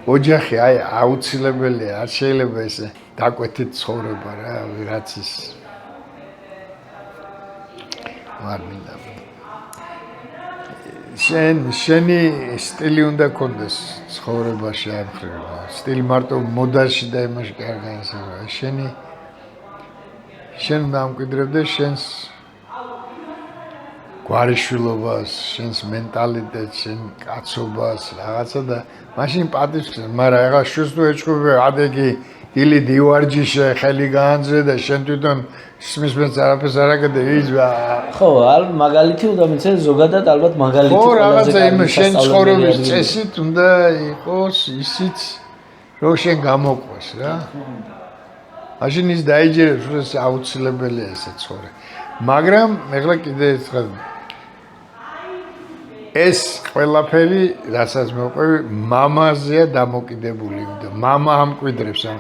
ოჯახი აი აუცილებელია, არ შეიძლება ესე დაკვეთით ცხოვრება რა, ვიღაც ის არ მინდა. შენი სტილი უნდა კონდეს ცხოვრებაში არ ხრება. სტილი მარტო მოდაში და იმაში კი არ განსხვავდება. შენ უნდა ამკვიდრებდეს შენს გვარიშვილობას, შენს მენტალიტეტს, შენ კაცობას, რაღაცა და მაშინ პატივს, მაგრამ ეხლა შუს თუ ეჭვები ადეგი ილი დივარჯიშე ხელი გაანძრე და შენ თვითონ ისმის არაფერს არ აკეთე ის ხო, მაგალითი უნდა მიცე ზოგადად ალბათ მაგალითი ხო, რაღაცა იმ შენ ცხოვრების წესით უნდა იყოს ისიც რომ შენ გამოყვეს რა. მაშინ ის დაიჯერებს, რომ ეს აუცილებელია ესე ცხოვრე. მაგრამ ეხლა კიდე ერთხელ ეს ყველაფერი, რასაც მოყვები, მამაზეა დამოკიდებული და მამა ამკვიდრებს ამ